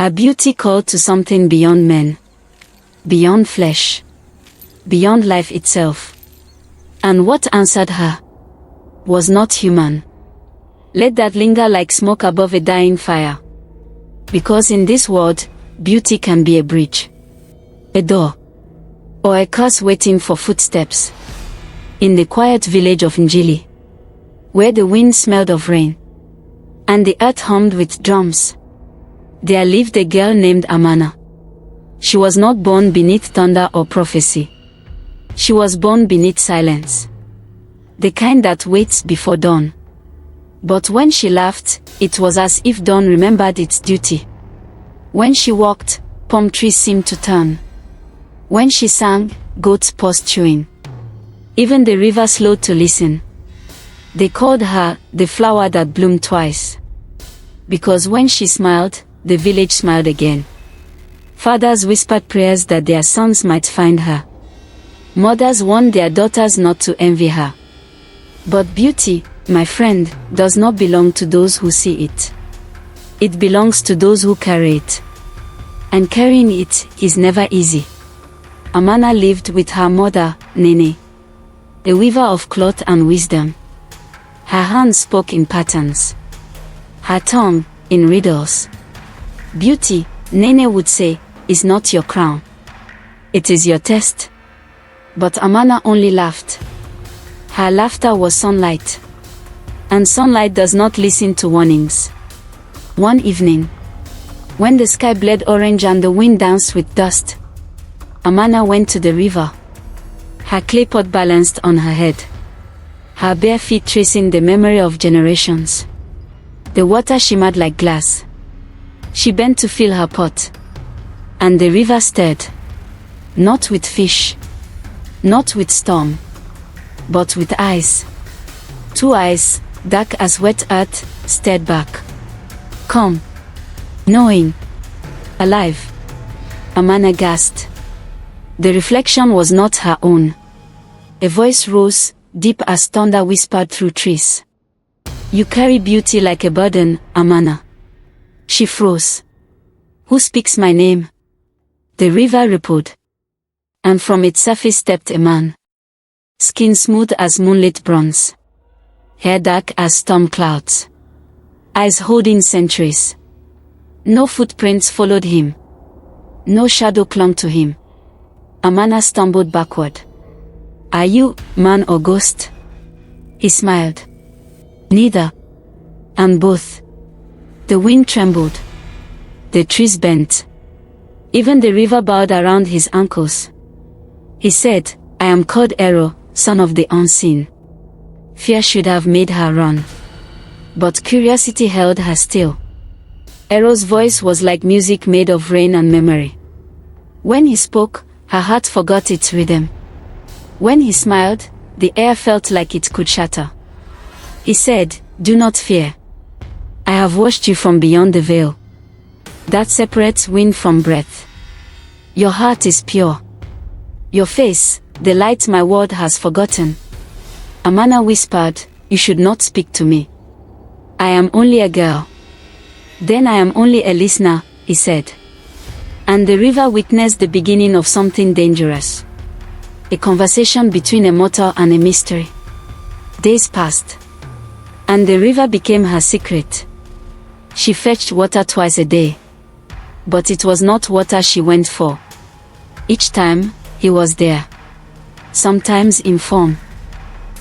Her beauty called to something beyond men, beyond flesh, beyond life itself. And what answered her was not human. Let that linger like smoke above a dying fire. Because in this world, beauty can be a bridge, a door, or a curse waiting for footsteps. In the quiet village of Ngele, where the wind smelled of rain, and the earth hummed with drums, there lived a girl named Amana. She was not born beneath thunder or prophecy. She was born beneath silence, the kind that waits before dawn. But when she laughed, it was as if dawn remembered its duty. When she walked, palm trees seemed to turn. When she sang, goats paused chewing. Even the river slowed to listen. They called her the flower that bloomed twice. Because when she smiled, the village smiled again. Fathers whispered prayers that their sons might find her. Mothers warned their daughters not to envy her. But beauty, my friend, does not belong to those who see it. It belongs to those who carry it. And carrying it is never easy. Amana lived with her mother, Ngele, a weaver of cloth and wisdom. Her hands spoke in patterns, her tongue in riddles. Beauty, Ngele would say, is not your crown. It is your test. But Amana only laughed. Her laughter was sunlight. And sunlight does not listen to warnings. One evening, when the sky bled orange and the wind danced with dust, Amana went to the river, her clay pot balanced on her head, her bare feet tracing the memory of generations. The water shimmered like glass. She bent to fill her pot, and the river stirred, not with fish, not with storm, but with eyes. Two eyes, dark as wet earth, stared back. Calm, knowing, alive. Amana gasped. The reflection was not her own. A voice rose, deep as thunder whispered through trees. You carry beauty like a burden, Amana. She froze. Who speaks my name? The river rippled. And from its surface stepped a man. Skin smooth as moonlit bronze. Hair dark as storm clouds. Eyes holding centuries. No footprints followed him. No shadow clung to him. Amana stumbled backward. Are you man or ghost? He smiled. Neither. And both. The wind trembled. The trees bent. Even the river bowed around his ankles. He said, I am called Ero, son of the unseen. Fear should have made her run. But curiosity held her still. Ero's voice was like music made of rain and memory. When he spoke, her heart forgot its rhythm. When he smiled, the air felt like it could shatter. He said, do not fear. I have washed you from beyond the veil that separates wind from breath. Your heart is pure. Your face, the light my word has forgotten. Amana whispered, you should not speak to me. I am only a girl. Then I am only a listener, he said. And the river witnessed the beginning of something dangerous. A conversation between a mortal and a mystery. Days passed. And the river became her secret. She fetched water twice a day. But it was not water she went for. Each time, he was there. Sometimes in form.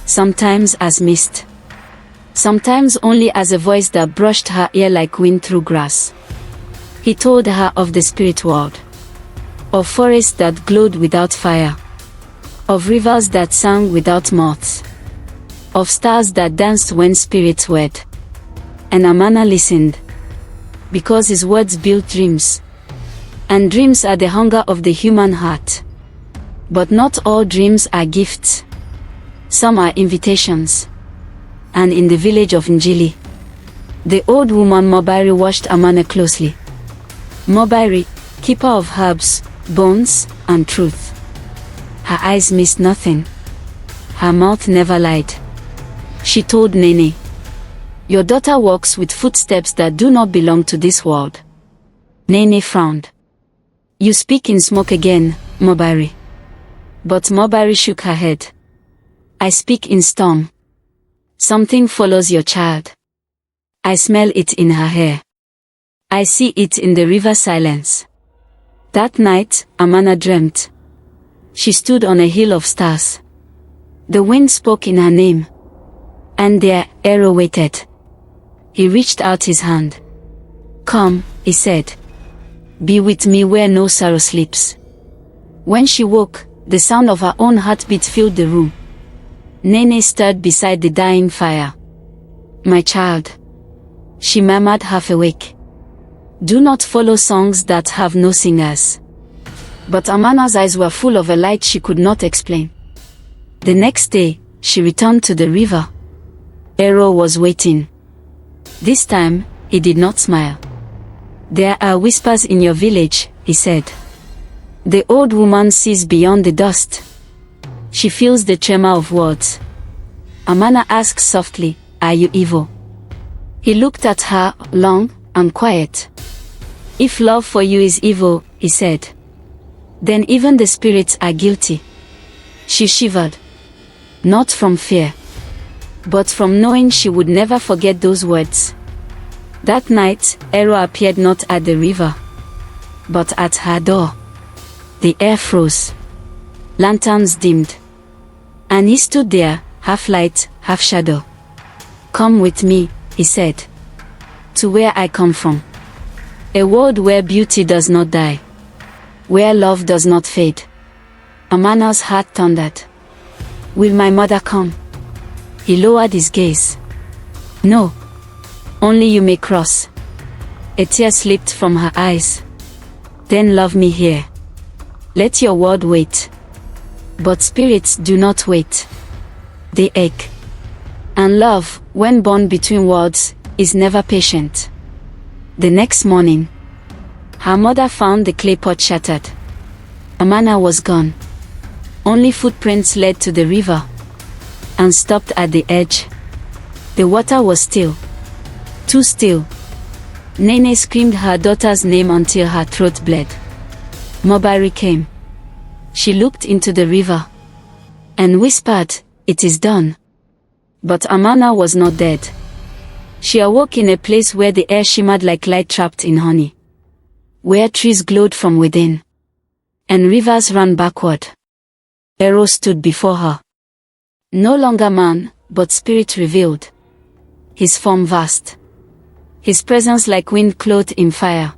Sometimes as mist. Sometimes only as a voice that brushed her ear like wind through grass. He told her of the spirit world. Of forests that glowed without fire. Of rivers that sang without mouths. Of stars that danced when spirits wed. And Amana listened. Because his words built dreams. And dreams are the hunger of the human heart. But not all dreams are gifts. Some are invitations. And in the village of Ngele, the old woman Mobari watched Amana closely. Mobari, keeper of herbs, bones, and truth. Her eyes missed nothing. Her mouth never lied. She told Ngele, your daughter walks with footsteps that do not belong to this world. Nene frowned. You speak in smoke again, Mobari. But Mobari shook her head. I speak in storm. Something follows your child. I smell it in her hair. I see it in the river silence. That night, Amana dreamt. She stood on a hill of stars. The wind spoke in her name. And there, Ero waited. He reached out his hand. Come, he said. Be with me where no sorrow sleeps. When she woke, the sound of her own heartbeat filled the room. Nene stood beside the dying fire. My child, she murmured half awake. Do not follow songs that have no singers. But Amana's eyes were full of a light she could not explain. The next day, she returned to the river. Ero was waiting. This time, he did not smile. There are whispers in your village, he said. The old woman sees beyond the dust. She feels the tremor of words. Amana asked softly, are you evil? He looked at her, long and quiet. If love for you is evil, he said, then even the spirits are guilty. She shivered. Not from fear, but from knowing she would never forget those words. That night, Ero appeared not at the river, but at her door. The air froze. Lanterns dimmed. And he stood there, half light, half shadow. Come with me, he said. To where I come from. A world where beauty does not die. Where love does not fade. Amana's heart thundered. Will my mother come? He lowered his gaze. No. Only you may cross. A tear slipped from her eyes. Then love me here. Let your word wait. But spirits do not wait. They ache. And love, when born between words, is never patient. The next morning, her mother found the clay pot shattered. Amana was gone. Only footprints led to the river and stopped at the edge. The water was still. Too still. Nene screamed her daughter's name until her throat bled. Mobari came. She looked into the river and whispered, it is done. But Amana was not dead. She awoke in a place where the air shimmered like light trapped in honey. Where trees glowed from within. And rivers ran backward. Ero stood before her. No longer man, but spirit revealed. His form vast. His presence like wind clothed in fire.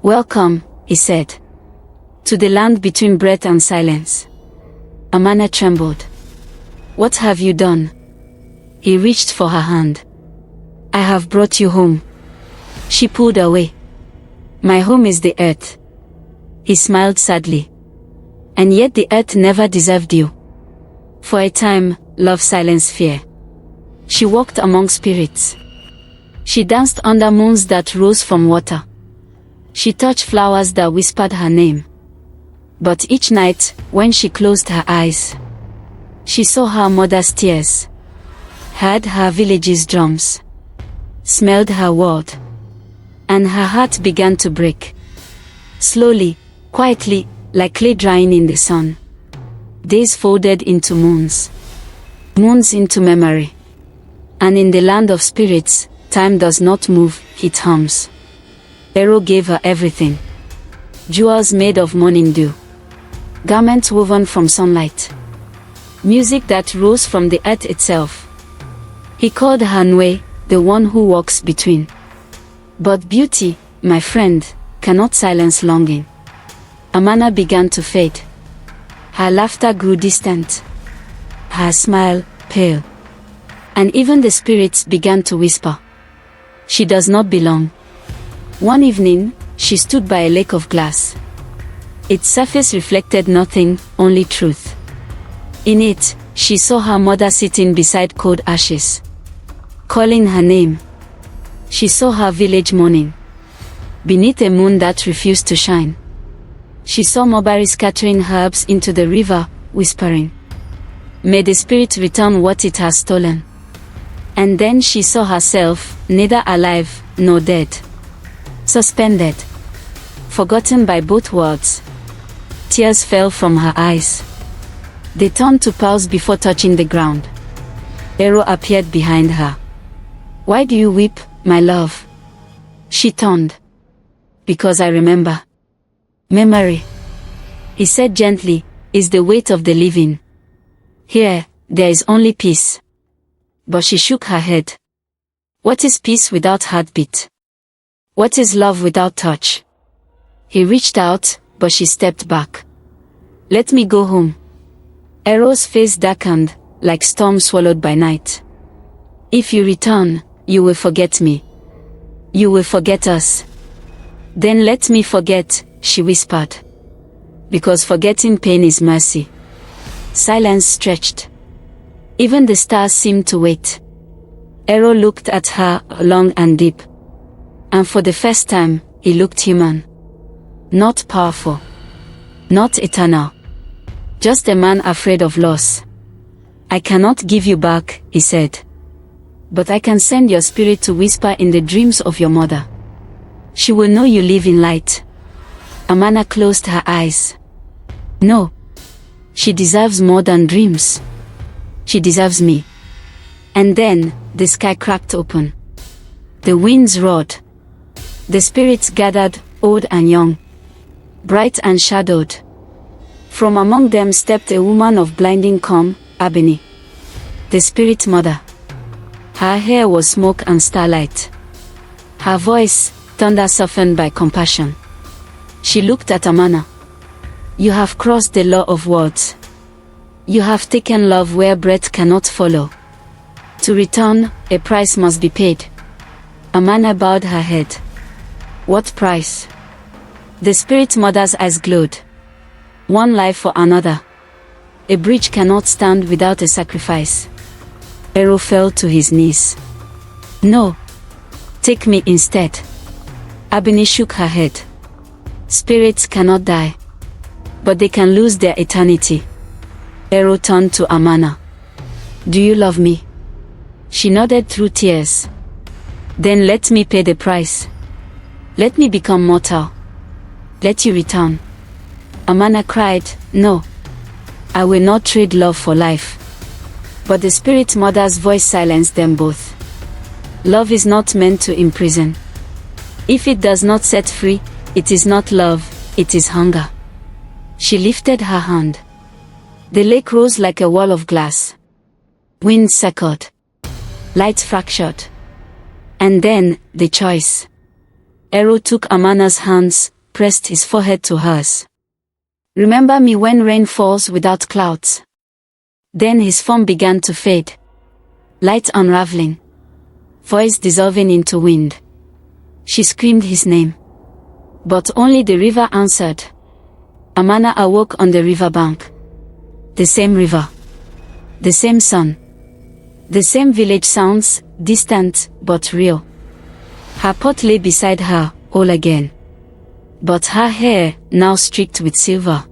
Welcome, he said. To the land between breath and silence. Amana trembled. What have you done? He reached for her hand. I have brought you home. She pulled away. My home is the earth. He smiled sadly. And yet the earth never deserved you. For a time, love silenced fear. She walked among spirits. She danced under moons that rose from water. She touched flowers that whispered her name. But each night, when she closed her eyes, she saw her mother's tears, heard her village's drums, smelled her world, and her heart began to break. Slowly, quietly, like clay drying in the sun. Days folded into moons. Moons into memory. And in the land of spirits, time does not move, it hums. Ero gave her everything. Jewels made of morning dew. Garments woven from sunlight. Music that rose from the earth itself. He called her Nwe, the one who walks between. But beauty, my friend, cannot silence longing. Amana began to fade. Her laughter grew distant. Her smile, pale. And even the spirits began to whisper. She does not belong. One evening, she stood by a lake of glass. Its surface reflected nothing, only truth. In it, she saw her mother sitting beside cold ashes, calling her name. She saw her village mourning, beneath a moon that refused to shine. She saw Mobari scattering herbs into the river, whispering, "May the spirit return what it has stolen." And then she saw herself, neither alive nor dead, suspended, forgotten by both worlds. Tears fell from her eyes. They turned to pearls before touching the ground. Ero appeared behind her. "Why do you weep, my love?" She turned. "Because I remember. Memory," he said gently, "is the weight of the living. Here, there is only peace." But she shook her head. What is peace without heartbeat? What is love without touch? He reached out, but she stepped back. "Let me go home." Ero's face darkened, like storm swallowed by night. "If you return, you will forget me. You will forget us." "Then let me forget," she whispered. "Because forgetting pain is mercy." Silence stretched. Even the stars seemed to wait. Ero looked at her, long and deep. And for the first time, he looked human. Not powerful. Not eternal. Just a man afraid of loss. "I cannot give you back," he said. "But I can send your spirit to whisper in the dreams of your mother. She will know you live in light." Amana closed her eyes. "No. She deserves more than dreams. She deserves me." And then, the sky cracked open. The winds roared. The spirits gathered, old and young, bright and shadowed. From among them stepped a woman of blinding calm, Abini, the spirit mother. Her hair was smoke and starlight. Her voice, thunder softened by compassion. She looked at Amana. "You have crossed the law of words. You have taken love where breath cannot follow. To return, a price must be paid." Amana bowed her head. "What price?" The spirit mother's eyes glowed. "One life for another. A bridge cannot stand without a sacrifice." Ero fell to his knees. "No. Take me instead." Abini shook her head. "Spirits cannot die. But they can lose their eternity." Ero turned to Amana. "Do you love me?" She nodded through tears. "Then let me pay the price. Let me become mortal. Let you return." Amana cried, "No. I will not trade love for life." But the spirit mother's voice silenced them both. Love is not meant to imprison. If it does not set free, it is not love, it is hunger. She lifted her hand. The lake rose like a wall of glass. Wind circled. Light fractured. And then, the choice. Ero took Amana's hands, pressed his forehead to hers. "Remember me when rain falls without clouds." Then his form began to fade. Light unraveling. Voice dissolving into wind. She screamed his name. But only the river answered. Amana awoke on the riverbank. The same river. The same sun. The same village sounds, distant, but real. Her pot lay beside her, whole again. But her hair, now streaked with silver.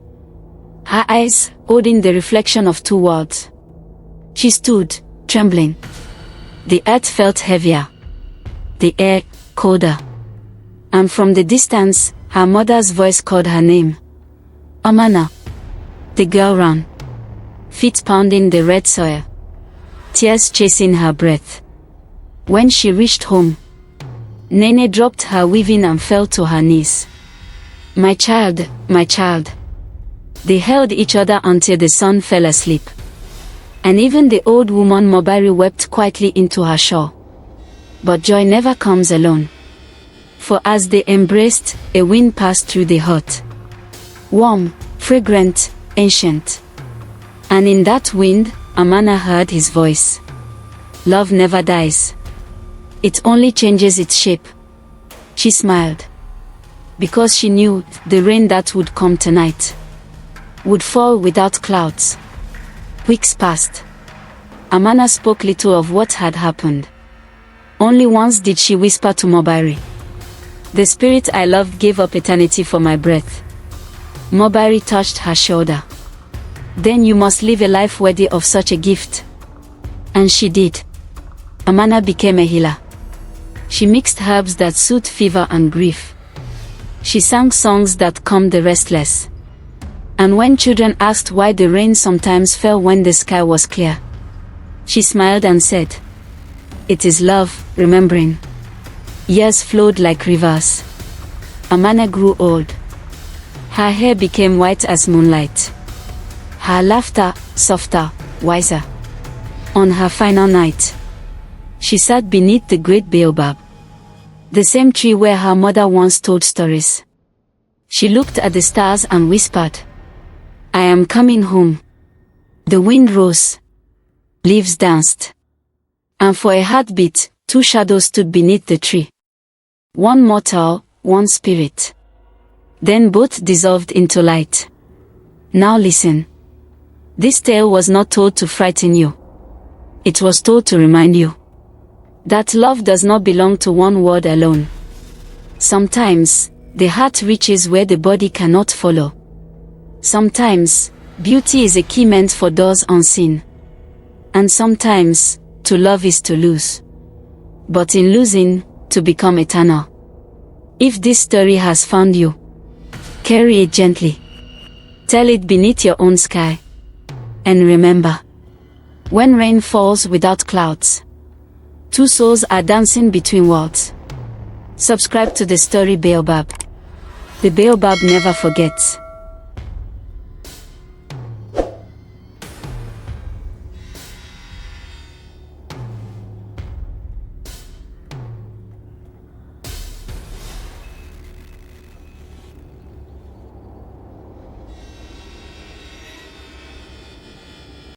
Her eyes, holding the reflection of two worlds. She stood, trembling. The earth felt heavier. The air, colder. And from the distance, her mother's voice called her name. "Amana." The girl ran. Feet pounding the red soil. Tears chasing her breath. When she reached home, Nene dropped her weaving and fell to her knees. My child, my child." They held each other until the sun fell asleep. And even the old woman Mobari wept quietly into her shawl. But joy never comes alone. For as they embraced, a wind passed through the hut. Warm, fragrant, ancient. And in that wind, Amana heard his voice. Love never dies. It only changes its shape. She smiled. Because she knew the rain that would come tonight would fall without clouds. Weeks passed. Amana spoke little of what had happened. Only once did she whisper to Mobari. The spirit I loved gave up eternity for my breath. Mobari touched her shoulder. Then you must live a life worthy of such a gift. And she did. Amana became a healer. She mixed herbs that soothed fever and grief. She sang songs that calmed the restless. And when children asked why the rain sometimes fell when the sky was clear, she smiled and said, "It is love, remembering." Years flowed like rivers. Amana grew old. Her hair became white as moonlight. Her laughter, softer, wiser. On her final night, she sat beneath the great baobab, the same tree where her mother once told stories. She looked at the stars and whispered, "I am coming home." The wind rose. Leaves danced. And for a heartbeat, two shadows stood beneath the tree. One mortal, one spirit. Then both dissolved into light. Now listen. This tale was not told to frighten you. It was told to remind you that love does not belong to one word alone. Sometimes, the heart reaches where the body cannot follow. Sometimes, beauty is a key meant for doors unseen. And sometimes, to love is to lose. But in losing, to become eternal. If this story has found you, carry it gently. Tell it beneath your own sky. And remember, when rain falls without clouds, two souls are dancing between worlds. Subscribe to the Story Baobab. The Baobab never forgets.